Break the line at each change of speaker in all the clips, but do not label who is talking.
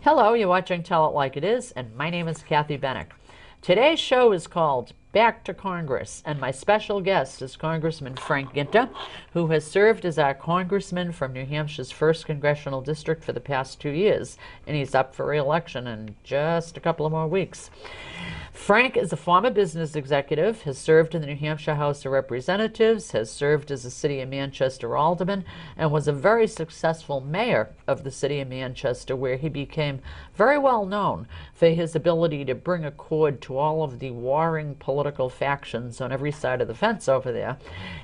Hello, you're watching Tell It Like It Is, and my name is Kathy Benuck. Today's show is called Back to Congress, and my special guest is Congressman Frank Guinta, who has served as our congressman from New Hampshire's 1st Congressional District for the past 2 years, and he's up for re-election in just a couple of more weeks. Frank is a former business executive, has served in the New Hampshire House of Representatives, has served as a City of Manchester alderman, and was a very successful mayor of the City of Manchester, where he became very well known for his ability to bring a chord to all of the warring political factions on every side of the fence over there,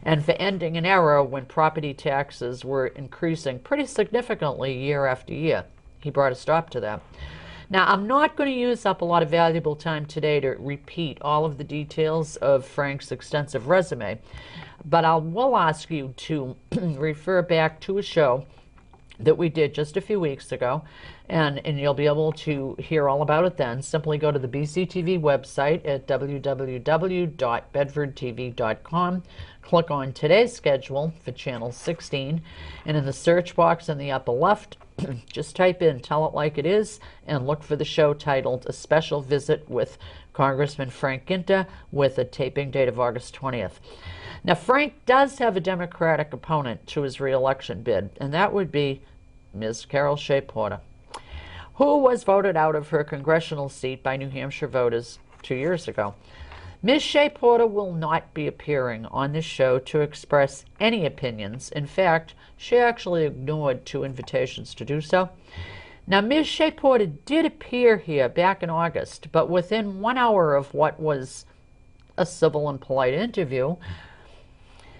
and for ending an era when property taxes were increasing pretty significantly year after year. He brought a stop to that. Now, I'm not going to use up a lot of valuable time today to repeat all of the details of Frank's extensive resume, but I will ask you to refer back to a show that we did just a few weeks ago, and you'll be able to hear all about it then. Simply go to the BCTV website at www.bedfordtv.com, click on today's schedule for channel 16, and in the search box in the upper left, just type in Tell It Like It Is and look for the show titled A Special Visit with Congressman Frank Guinta with a taping date of August 20th. Now, Frank does have a Democratic opponent to his re-election bid, and that would be Ms. Carol Shea Porter, who was voted out of her congressional seat by New Hampshire voters 2 years ago. Ms. Shea Porter will not be appearing on this show to express any opinions. In fact, she actually ignored 2 invitations to do so. Now, Ms. Shea Porter did appear here back in August, but within 1 hour of what was a civil and polite interview,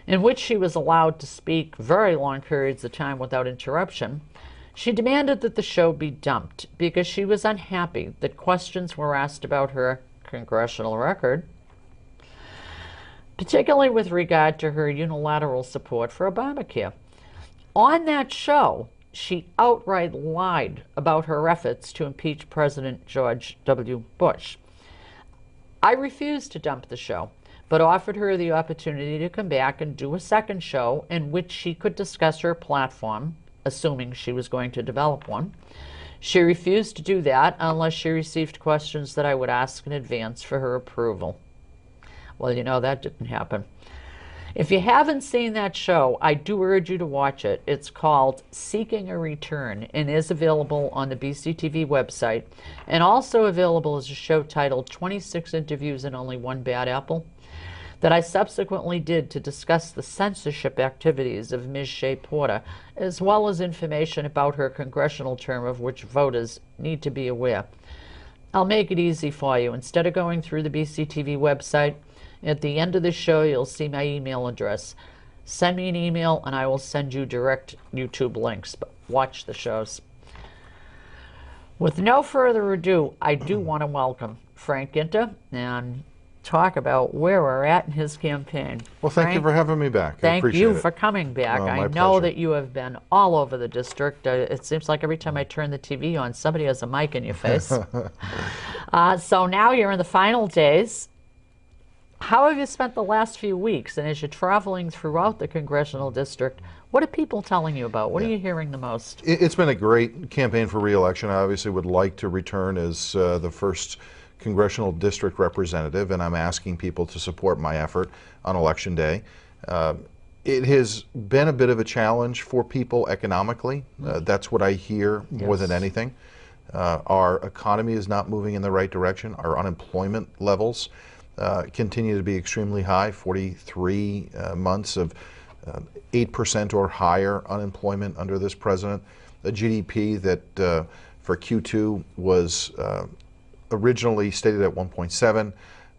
in which she was allowed to speak very long periods of time without interruption, she demanded that the show be dumped because she was unhappy that questions were asked about her congressional record, particularly with regard to her unilateral support for Obamacare. On that show, she outright lied about her efforts to impeach President George W. Bush. I refused to dump the show, but offered her the opportunity to come back and do a second show in which she could discuss her platform, assuming she was going to develop one. She refused to do that unless she received questions that I would ask in advance for her approval. Well, you know, that didn't happen. If you haven't seen that show, I do urge you to watch it. It's called Seeking a Return and is available on the BCTV website, and also available as a show titled 26 Interviews and Only One Bad Apple, that I subsequently did to discuss the censorship activities of Ms. Shea Porter, as well as information about her congressional term of which voters need to be aware. I'll make it easy for you. Instead of going through the BCTV website, at the end of the show, you'll see my email address. Send me an email and I will send you direct YouTube links, but watch the shows. With no further ado, I do want to welcome Frank Guinta and talk about where we're at in his campaign.
Well, thank you for having me back.
Thank you for coming back. I know
pleasure.
that you have been all over the district. It seems like every time I turn the TV on, somebody has a mic in your face. So now you're in the final days. How have you spent the last few weeks? And as you're traveling throughout the congressional district, what are people telling you about? What are you hearing the most?
It's been a great campaign for re-election. I obviously would like to return as the 1st congressional district representative, and I'm asking people to support my effort on Election Day. It has been a bit of a challenge for people economically. That's what I hear more than anything. Our economy is not moving in the right direction. Our unemployment levels continue to be extremely high, 43 months of 8% or higher unemployment under this president. A GDP that for Q2 was originally stated at 1.7,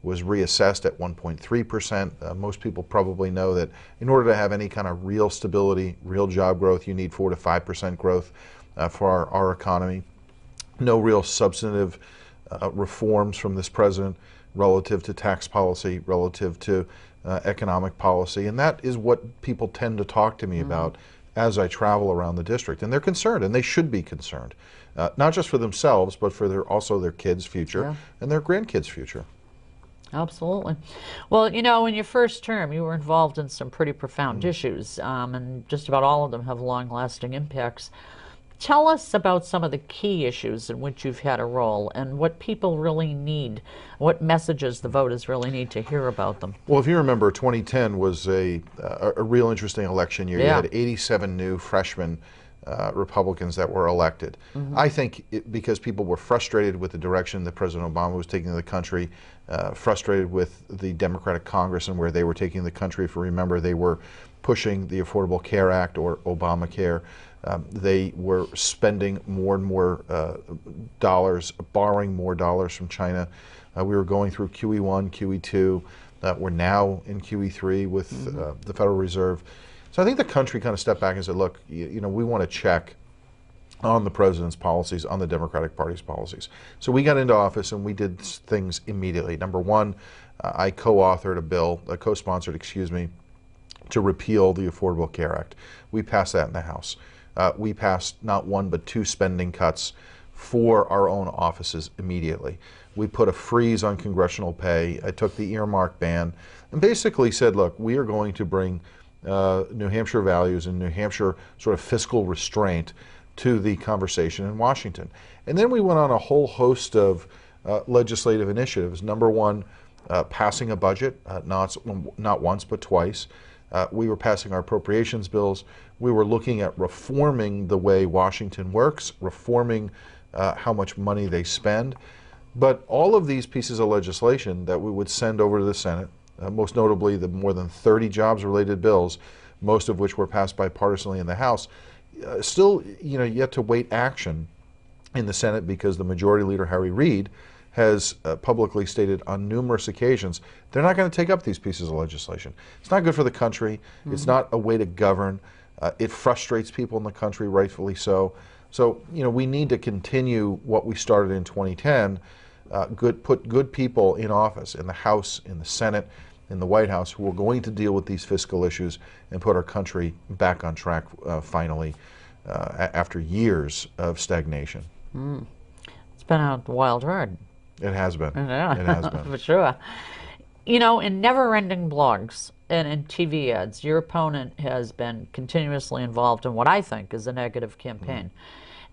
was reassessed at 1.3%. Most people probably know that in order to have any kind of real stability, real job growth, you need 4 to 5% growth for our economy. No real substantive reforms from this president relative to tax policy, relative to economic policy, and that is what people tend to talk to me about as I travel around the district. And they're concerned, and they should be concerned, not just for themselves, but for also their kids' future and their grandkids' future.
Absolutely. Well, you know, in your first term, you were involved in some pretty profound issues, and just about all of them have long-lasting impacts. Tell us about some of the key issues in which you've had a role and what people really need, what messages the voters really need to hear about them.
Well, if you remember, 2010 was a real interesting election year. You
Yeah.
had 87 new freshmen Republicans that were elected. I think because people were frustrated with the direction that President Obama was taking the country, frustrated with the Democratic Congress and where they were taking the country. If you remember, they were pushing the Affordable Care Act, or Obamacare. They were spending more and more dollars, borrowing more dollars from China. We were going through QE1, QE2. We're now in QE3 with the Federal Reserve. So I think the country kind of stepped back and said, look, you know, we want to check on the president's policies, on the Democratic Party's policies. So we got into office and we did things immediately. Number one, I co-authored a bill, co-sponsored, excuse me, to repeal the Affordable Care Act. We passed that in the House. We passed not one but two spending cuts for our own offices immediately. We put a freeze on congressional pay. I took the earmark ban and basically said, look, we are going to bring New Hampshire values and New Hampshire sort of fiscal restraint to the conversation in Washington. And then we went on a whole host of legislative initiatives. Number one, passing a budget, not once but twice. We were passing our appropriations bills. We were looking at reforming the way Washington works, reforming how much money they spend. But all of these pieces of legislation that we would send over to the Senate, most notably the more than 30 jobs-related bills, most of which were passed bipartisanly in the House, still, you know, yet to wait action in the Senate because the Majority Leader Harry Reid has publicly stated on numerous occasions they're not going to take up these pieces of legislation. It's not good for the country. It's not a way to govern. It frustrates people in the country, rightfully so. So, you know, we need to continue what we started in 2010, put good people in office, in the House, in the Senate, in the White House, who are going to deal with these fiscal issues and put our country back on track finally after years of stagnation.
It's been a wild ride.
It has been.
Yeah,
it has been.
for sure. You know, in never-ending blogs and in TV ads, your opponent has been continuously involved in what I think is a negative campaign.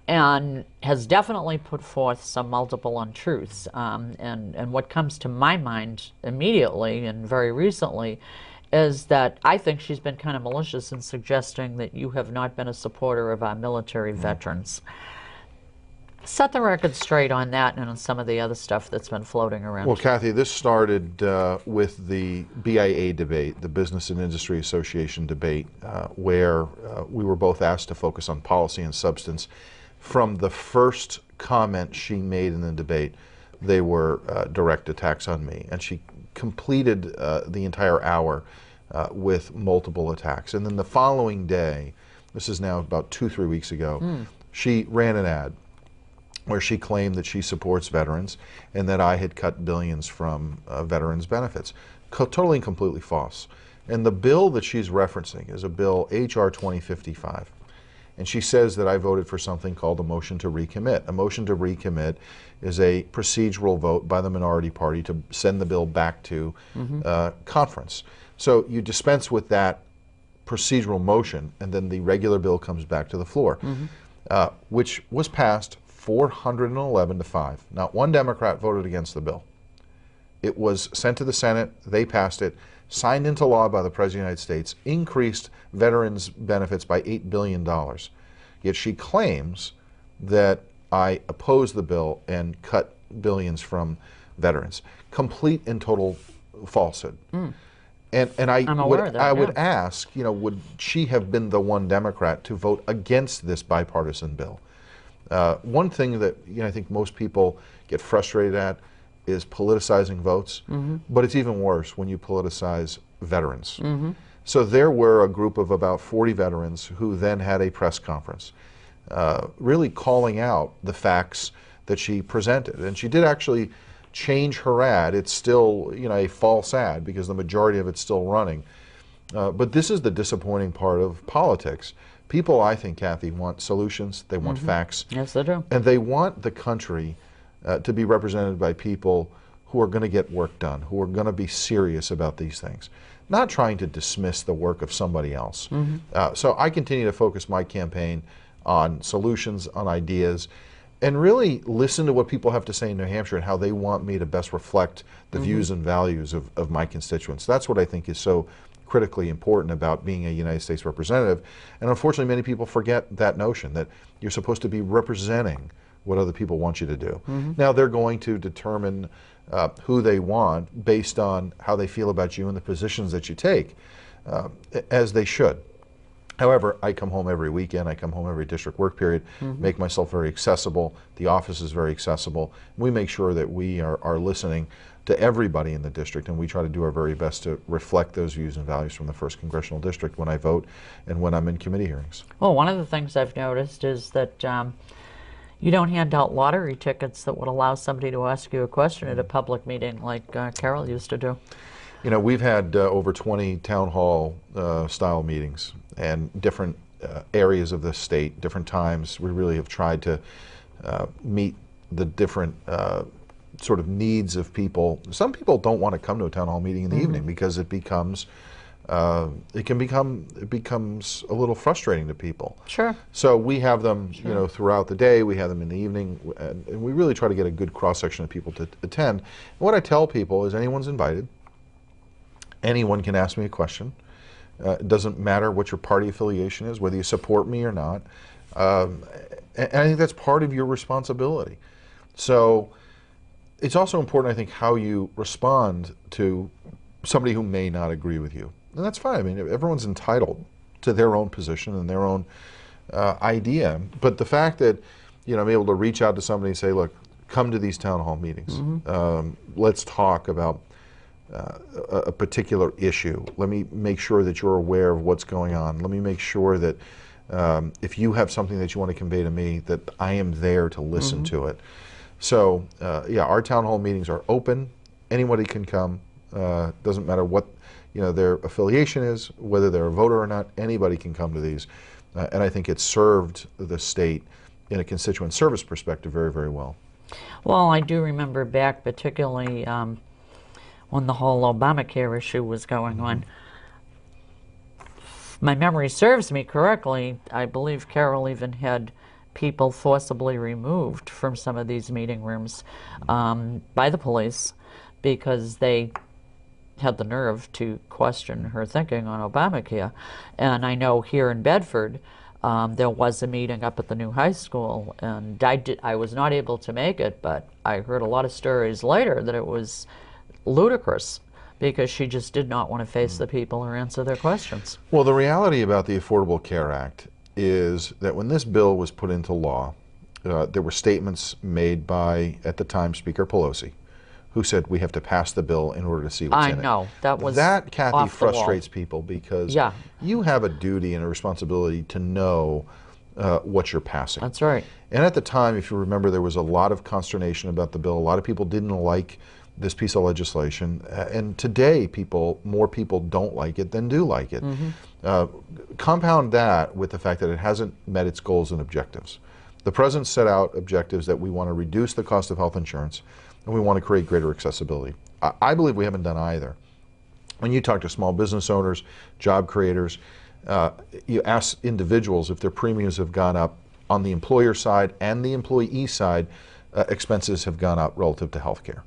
And has definitely put forth some multiple untruths. And what comes to my mind immediately and very recently is that I think she's been kind of malicious in suggesting that you have not been a supporter of our military veterans. Set the record straight on that and on some of the other stuff that's been floating around.
Well, Kathy, this started with the BIA debate, the Business and Industry Association debate, where we were both asked to focus on policy and substance. From the first comment she made in the debate, they were direct attacks on me. And she completed the entire hour with multiple attacks. And then the following day, this is now about 2-3 weeks ago, she ran an ad where she claimed that she supports veterans and that I had cut billions from veterans' benefits. Totally and completely false. And the bill that she's referencing is a bill, H.R. 2055. And she says that I voted for something called a motion to recommit. A motion to recommit is a procedural vote by the minority party to send the bill back to conference. So you dispense with that procedural motion, and then the regular bill comes back to the floor, which was passed 411 to 5. Not one Democrat voted against the bill. It was sent to the Senate, they passed it, signed into law by the President of the United States, increased veterans' benefits by $8 billion. Yet she claims that I opposed the bill and cut billions from veterans. Complete and total falsehood. And I would ask, you know, would she have been the one Democrat to vote against this bipartisan bill? One thing that, you know, I think most people get frustrated at is politicizing votes, but it's even worse when you politicize veterans. So there were a group of about 40 veterans who then had a press conference, really calling out the facts that she presented. And she did actually change her ad. It's still, you know, a false ad because the majority of it's still running. But this is the disappointing part of politics. People, I think, Kathy, want solutions. They want facts.
Yes, they do.
And they want the country to be represented by people who are going to get work done, who are going to be serious about these things, not trying to dismiss the work of somebody else. So I continue to focus my campaign on solutions, on ideas, and really listen to what people have to say in New Hampshire and how they want me to best reflect the views and values of my constituents. That's what I think is so critically important about being a United States representative. And unfortunately, many people forget that notion that you're supposed to be representing what other people want you to do. Now, they're going to determine who they want based on how they feel about you and the positions that you take, as they should. However, I come home every weekend, I come home every district work period, make myself very accessible. The office is very accessible. We make sure that we are listening to everybody in the district, and we try to do our very best to reflect those views and values from the 1st Congressional District when I vote and when I'm in committee hearings.
Well, one of the things I've noticed is that you don't hand out lottery tickets that would allow somebody to ask you a question at a public meeting like Carol used to do.
You know, we've had over 20 town hall style meetings and different areas of the state, different times. We really have tried to meet the different sort of needs of people. Some people don't want to come to a town hall meeting in the evening because it becomes it becomes a little frustrating to people.
Sure.
So we have them, you know, throughout the day. We have them in the evening, and we really try to get a good cross section of people to attend. And what I tell people is anyone's invited. Anyone can ask me a question. It doesn't matter what your party affiliation is, whether you support me or not. And I think that's part of your responsibility. So it's also important, I think, how you respond to somebody who may not agree with you. And that's fine. I mean, everyone's entitled to their own position and their own idea. But the fact that, you know, I'm able to reach out to somebody and say, look, come to these town hall meetings. Let's talk about a particular issue. Let me make sure that you're aware of what's going on. Let me make sure that if you have something that you want to convey to me, that I am there to listen to it. So yeah, our town hall meetings are open. Anybody can come. Doesn't matter what, you know, their affiliation is, whether they're a voter or not. Anybody can come to these, and I think it's served the state in a constituent service perspective very, very well.
Well, I do remember back, particularly when the whole Obamacare issue was going on. If my memory serves me correctly, I believe Carol even had people forcibly removed from some of these meeting rooms by the police because they had the nerve to question her thinking on Obamacare. And I know here in Bedford, there was a meeting up at the new high school, and I was not able to make it, but I heard a lot of stories later that it was ludicrous because she just did not want to face the people or answer their questions.
Well, the reality about the Affordable Care Act is that when this bill was put into law, there were statements made by, at the time, Speaker Pelosi, who said we have to pass the bill in order to see what's in it.
I know, that was
that, Kathy,
off the wall.
frustrates people because
Yeah.
you have a duty and a responsibility to know what you're passing.
That's right.
And at the time, if you remember, there was a lot of consternation about the bill. A lot of people didn't like this piece of legislation, and today more people don't like it than do like it. Compound that with the fact that it hasn't met its goals and objectives. The president set out objectives that we want to reduce the cost of health insurance and we want to create greater accessibility. I believe we haven't done either. When you talk to small business owners, job creators, you ask individuals if their premiums have gone up on the employer side and the employee side, expenses have gone up relative to health care.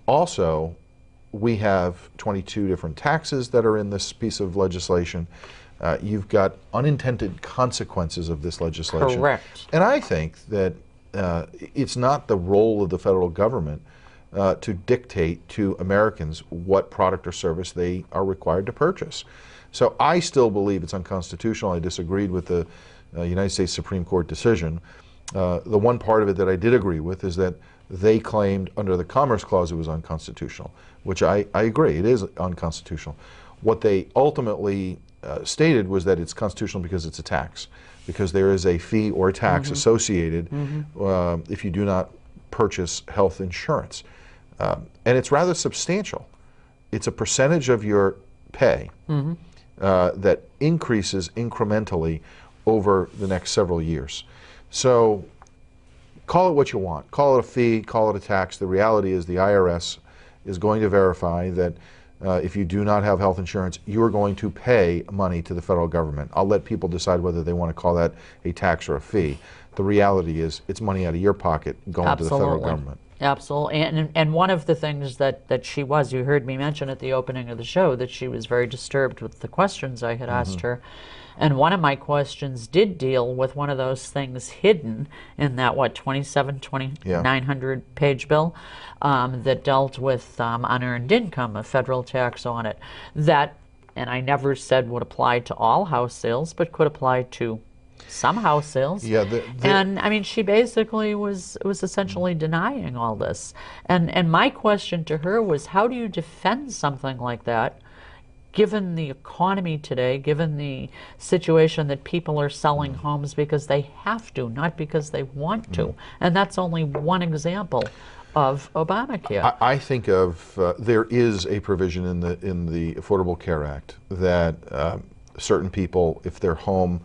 Also, we have 22 different taxes that are in this piece of legislation. You've got unintended consequences of this legislation.
Correct.
And I think that it's not the role of the federal government to dictate to Americans what product or service they are required to purchase. So I still believe it's unconstitutional. I disagreed with the United States Supreme Court decision. The one part of it that I did agree with is that they claimed under the Commerce Clause it was unconstitutional, which I agree, it is unconstitutional. What they ultimately stated was that it's constitutional because it's a tax, because there is a fee or a tax associated if you do not purchase health insurance. And it's rather substantial. It's a percentage of your pay that increases incrementally over the next several years. So call it what you want. Call it a fee, call it a tax. The reality is the IRS is going to verify that if you do not have health insurance, you are going to pay money to the federal government. I'll let people decide whether they want to call that a tax or a fee. The reality is it's money out of your pocket going to the federal government.
Absolutely. And one of the things that she was, you heard me mention at the opening of the show, that she was very disturbed with the questions I had asked her. And one of my questions did deal with one of those things hidden in that, 2,900 page bill that dealt with unearned income, a federal tax on it. That, and I never said would apply to all house sales, but could apply to some house sales.
Yeah,
and I mean, she basically was essentially denying all this. And my question to her was, how do you defend something like that, given the economy today, given the situation that people are selling homes because they have to, not because they want to? And that's only one example of Obamacare.
I think of, there is a provision in the Affordable Care Act that certain people, if their home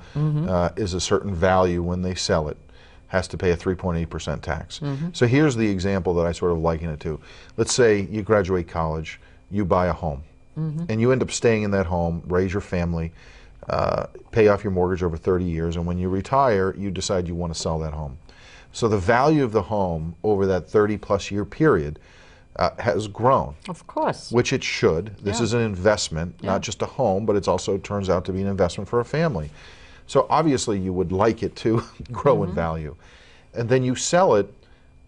is a certain value when they sell it, has to pay a 3.8% tax. So here's the example that I sort of liken it to. Let's say you graduate college, you buy a home, and you end up staying in that home, raise your family, pay off your mortgage over 30 years, and when you retire, you decide you want to sell that home. So the value of the home over that 30-plus year period has grown.
Of course.
Which it should. This is an investment, not just a home, but it also turns out to be an investment for a family. So obviously you would like it to grow in value. And then you sell it,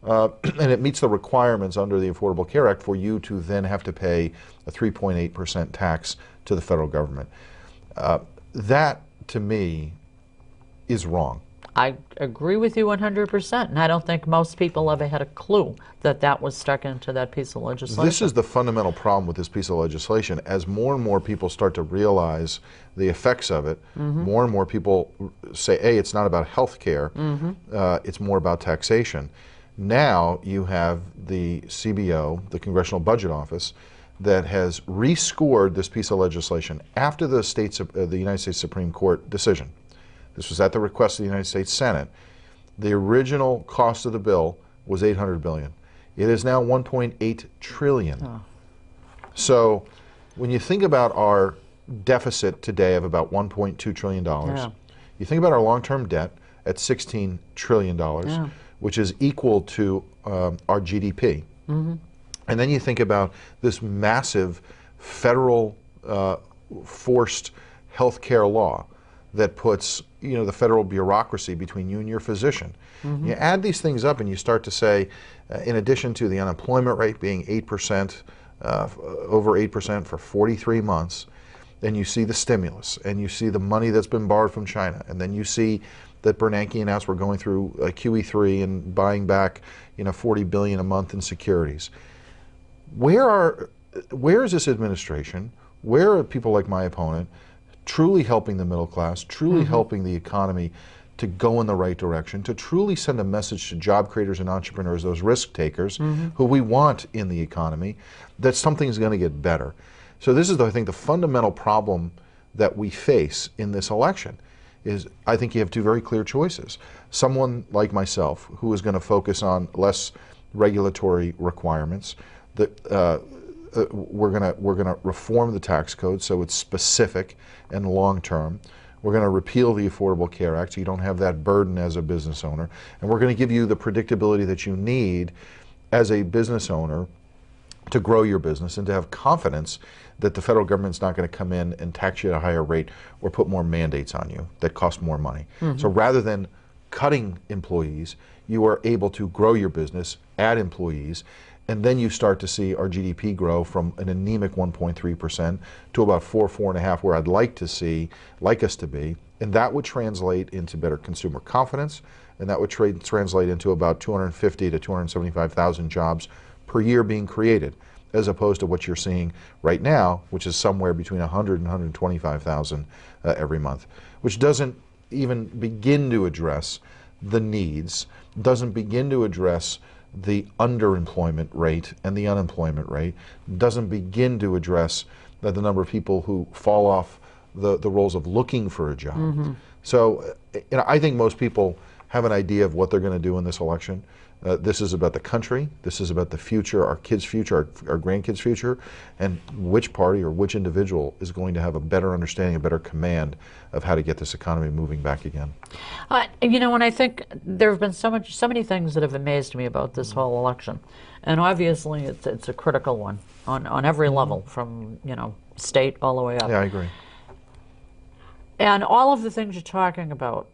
and it meets the requirements under the Affordable Care Act for you to then have to pay a 3.8% tax to the federal government. That, to me, is wrong.
I agree with you 100%, and I don't think most people ever had a clue that that was stuck into that piece of legislation.
This is the fundamental problem with this piece of legislation. As more and more people start to realize the effects of it, more and more people say, hey, it's not about health care, it's more about taxation. Now you have the CBO, the Congressional Budget Office, that has rescored this piece of legislation after the United States Supreme Court decision. This was at the request of the United States Senate. The original cost of the bill was $800 billion. It is now $1.8 trillion. Oh. So when you think about our deficit today of about $1.2 trillion, you think about our long-term debt at $16 trillion, which is equal to our GDP. And then you think about this massive federal forced health care law that puts the federal bureaucracy between you and your physician. You add these things up and you start to say, in addition to the unemployment rate being 8%, over 8% for 43 months, then you see the stimulus, and you see the money that's been borrowed from China, and then you see that Bernanke announced we're going through QE3 and buying back $40 billion a month in securities. Where is this administration? Where are people like my opponent truly helping the middle class, truly helping the economy to go in the right direction, to truly send a message to job creators and entrepreneurs, those risk takers who we want in the economy, that something's going to get better? So this is, I think, the fundamental problem that we face in this election is, I think you have two very clear choices. Someone like myself who is going to focus on less regulatory requirements, that we're going to reform the tax code so it's specific and long term. We're going to repeal the Affordable Care Act so you don't have that burden as a business owner. And we're going to give you the predictability that you need as a business owner to grow your business and to have confidence that the federal government's not going to come in and tax you at a higher rate or put more mandates on you that cost more money. So rather than cutting employees, you are able to grow your business, add employees, and then you start to see our GDP grow from an anemic 1.3% to about 4.5, where I'd like us to be. And that would translate into better consumer confidence, and that would translate into about 250 to 275,000 jobs per year being created, as opposed to what you're seeing right now, which is somewhere between 100 and 125,000 every month, which doesn't even begin to address the needs, doesn't begin to address the underemployment rate and the unemployment rate, doesn't begin to address the number of people who fall off the roles of looking for a job. So I think most people have an idea of what they're going to do in this election. This is about the country. This is about the future, our kids' future, our grandkids' future, and which party or which individual is going to have a better understanding, a better command of how to get this economy moving back again.
You know, and I think there have been so many things that have amazed me about this whole election, and obviously it's a critical one on every level, from, you know, state all the way up.
Yeah, I agree.
And all of the things you're talking about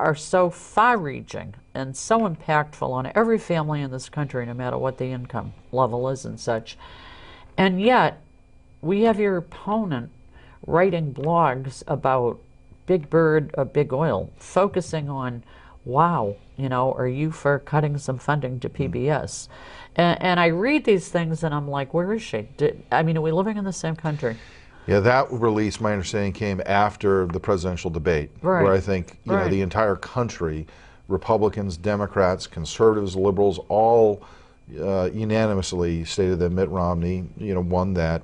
are so far-reaching and so impactful on every family in this country, no matter what the income level is and such. And yet, we have your opponent writing blogs about Big Bird or Big Oil, focusing on, wow, you know, are you for cutting some funding to PBS? And I read these things and I'm like, where is she? I mean, are we living in the same country?
Yeah, that release, my understanding, came after the presidential debate,
right.
where I think you know, the entire country, Republicans, Democrats, conservatives, liberals, all unanimously stated that Mitt Romney, you know, won that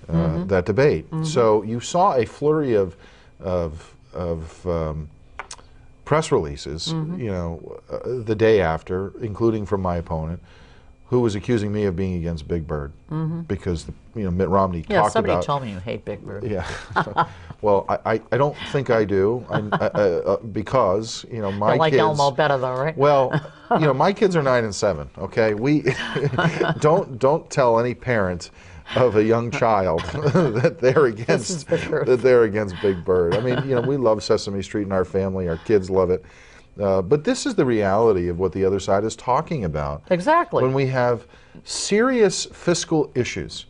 that debate. So you saw a flurry of press releases, you know, the day after, including from my opponent, who was accusing me of being against Big Bird because you know, Mitt Romney talked about.
Yeah, somebody told me you hate Big Bird.
Yeah, well, I don't think I do, because you know, my
you like
kids.
Elmo better though, right?
Well, you know, my kids are 9 and 7. Okay, we don't tell any parent of a young child that they're against Big Bird. I mean, you know, we love Sesame Street in our family. Our kids love it. But this is the reality of what the other side is talking about.
Exactly.
When we have serious fiscal issues,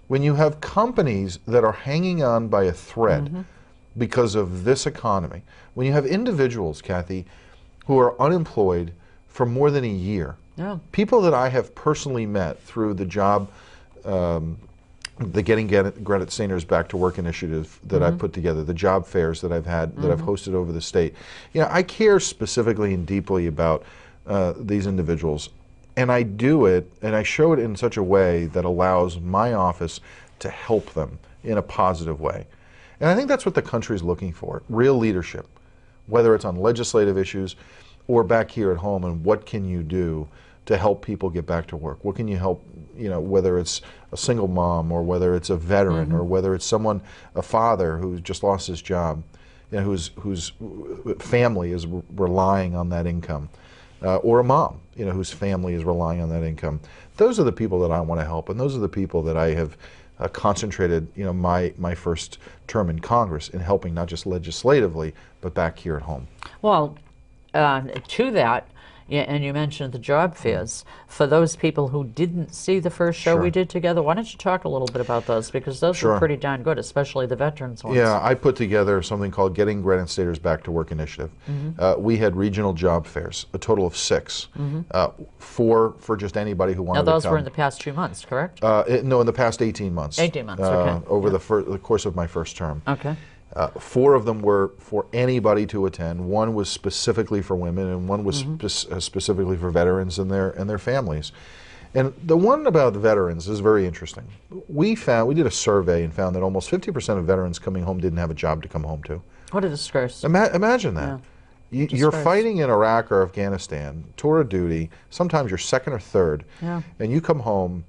when you have companies that are hanging on by a thread because of this economy, when you have individuals, Kathy, who are unemployed for more than a year, people that I have personally met through the job, the Getting Credit Seniors Back to Work initiative that I've put together, the job fairs that I've had, that I've hosted over the state. You know, I care specifically and deeply about these individuals, and I do it, and I show it in such a way that allows my office to help them in a positive way. And I think that's what the country is looking for, real leadership, whether it's on legislative issues or back here at home, and what can you do to help people get back to work? What can you help, you know, whether it's a single mom or whether it's a veteran or whether it's someone, a father who's just lost his job, you know, whose family is relying on that income, or a mom, you know, whose family is relying on that income. Those are the people that I want to help, and those are the people that I have concentrated, you know, my first term in Congress in helping, not just legislatively, but back here at home.
Well, to that, yeah, and you mentioned the job fairs. For those people who didn't see the first show we did together, why don't you talk a little bit about those? Because those were pretty darn good, especially the veterans ones.
Yeah, I put together something called Getting Credit Seniors Back to Work initiative. We had regional job fairs, a total of 6, 4 for just anybody who wanted to come.
Now those were in the past 2 months, correct?
No, in the past 18 months.
18 months, okay.
Over the course of my first term.
Okay.
4 of them were for anybody to attend. 1 was specifically for women, and 1 was specifically for veterans and their families. And the one about the veterans is very interesting. We did a survey and found that almost 50% of veterans coming home didn't have a job to come home to.
What a disgrace.
Imagine that. Yeah. You're fighting in Iraq or Afghanistan, tour of duty, sometimes you're 2nd or 3rd, and you come home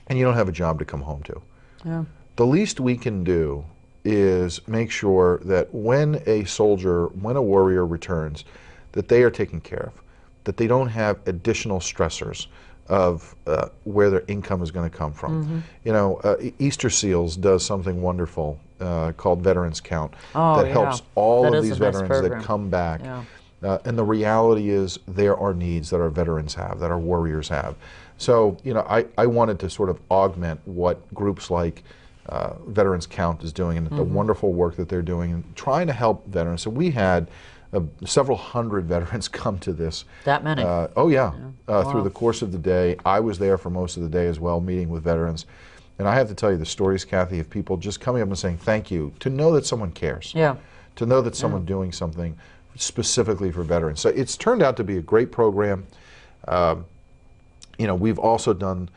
and you don't have a job to come home to.
Yeah.
The least we can do is make sure that when a soldier, when a warrior returns, that they are taken care of, that they don't have additional stressors of where their income is going to come from. You know, Easter Seals does something wonderful called Veterans Count that helps all of these veterans that come back. And the reality is there are needs that our veterans have, that our warriors have. So, you know, I wanted to sort of augment what groups like Veterans Count is doing, and the wonderful work that they're doing, and trying to help veterans. So we had several hundred veterans come to this.
That many?
Oh yeah. Through the course of the day. I was there for most of the day as well, meeting with veterans. And I have to tell you the stories, Kathy, of people just coming up and saying thank you, to know that someone cares. Yeah. To know that someone's doing something specifically for veterans. So it's turned out to be a great program. You know, we've also done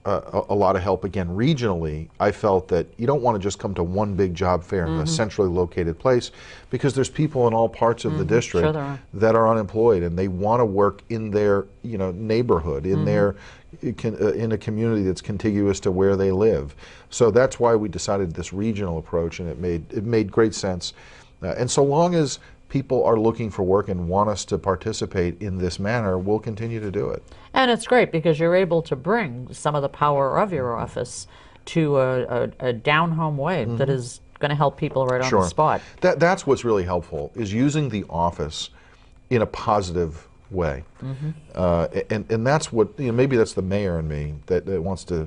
a lot of help again regionally. I felt that you don't want to just come to one big job fair in a centrally located place, because there's people in all parts of the district that are unemployed, and they want to work in their neighborhood, in their in a community that's contiguous to where they live. So that's why we decided this regional approach, and it made great sense. And so long as people are looking for work and want us to participate in this manner, we'll continue to do it.
And it's great because you're able to bring some of the power of your office to a down-home way that is going to help people right on the spot.
That's what's really helpful, is using the office in a positive way. And that's what, maybe that's the mayor in me that wants to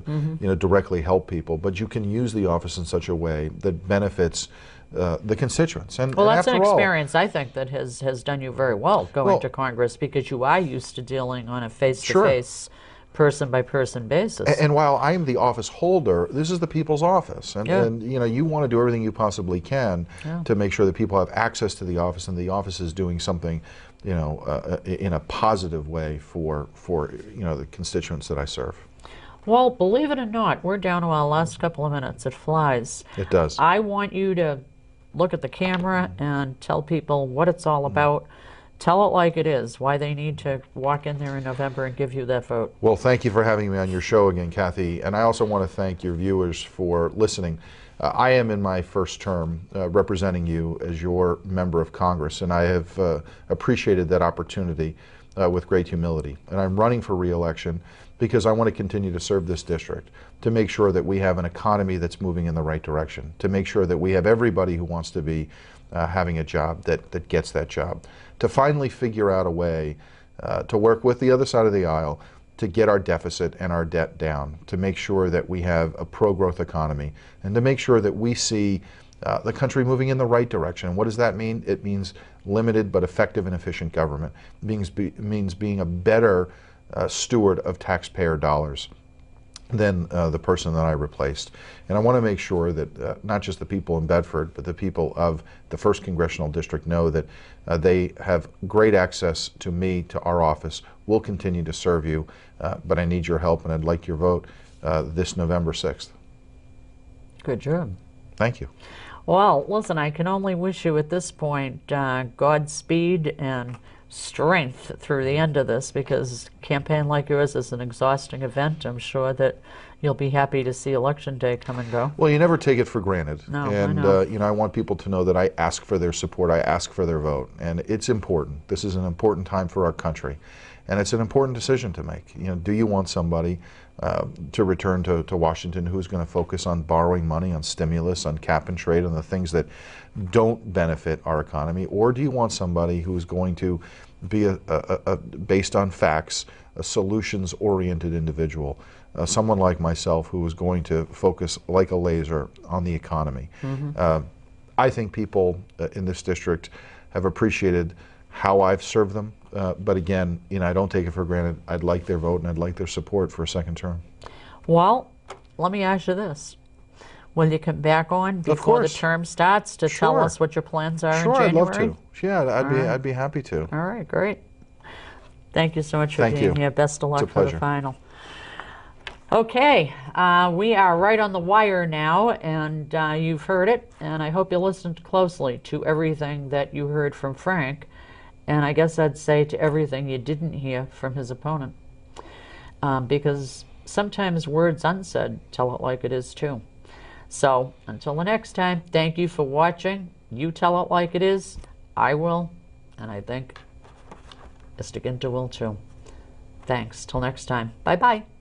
directly help people, but you can use the office in such a way that benefits the constituents.
Well, that's an experience, I think, that has done you very well going to Congress, because you are used to dealing on a face-to-face, person-by-person basis.
And while I'm the office holder, this is the people's office. And you want to do everything you possibly can to make sure that people have access to the office, and the office is doing something in a positive way for the constituents that I serve.
Well, believe it or not, we're down to our last couple of minutes. It flies.
It does.
I want you to look at the camera and tell people what it's all about. Tell it like it is, why they need to walk in there in November and give you that vote.
Well, thank you for having me on your show again, Kathy. And I also want to thank your viewers for listening. I am in my first term representing you as your member of Congress, and I have appreciated that opportunity with great humility. And I'm running for re-election because I want to continue to serve this district, to make sure that we have an economy that's moving in the right direction, to make sure that we have everybody who wants to be having a job that gets that job, to finally figure out a way to work with the other side of the aisle to get our deficit and our debt down, to make sure that we have a pro-growth economy, and to make sure that we see the country moving in the right direction. What does that mean? It means limited but effective and efficient government. It means being a better steward of taxpayer dollars than the person that I replaced. And I want to make sure that not just the people in Bedford, but the people of the 1st Congressional District know that they have great access to me, to our office. We'll continue to serve you, but I need your help, and I'd like your vote this November 6th.
Good job.
Thank you.
Well, listen, I can only wish you at this point Godspeed and strength through the end of this, because a campaign like yours is an exhausting event. I'm sure that you'll be happy to see Election Day come and go.
Well, you never take it for granted.
No,
and
I know.
I want people to know that I ask for their support, I ask for their vote, and it's important. This is an important time for our country, and it's an important decision to make. Do you want somebody to return to Washington who's going to focus on borrowing money, on stimulus, on cap and trade, on the things that don't benefit our economy? Or do you want somebody who's going to be based on facts, a solutions-oriented individual, someone like myself who is going to focus like a laser on the economy? I think people in this district have appreciated how I've served them, but again, I don't take it for granted. I'd like their vote and I'd like their support for a second term.
Well, let me ask you this. Will you come back on before the term starts to tell us what your plans are in January?
Sure, I'd love to. Yeah, I'd be happy to.
All right, great. Thank you so much for being here. Best of luck for the final. Okay, we are right on the wire now, and you've heard it, and I hope you listened closely to everything that you heard from Frank, and I guess I'd say to everything you didn't hear from his opponent, because sometimes words unsaid tell it like it is too. So until the next time, thank you for watching. You tell it like it is. I will, and I think Mr. Guinta will too. Thanks. Till next time. Bye-bye.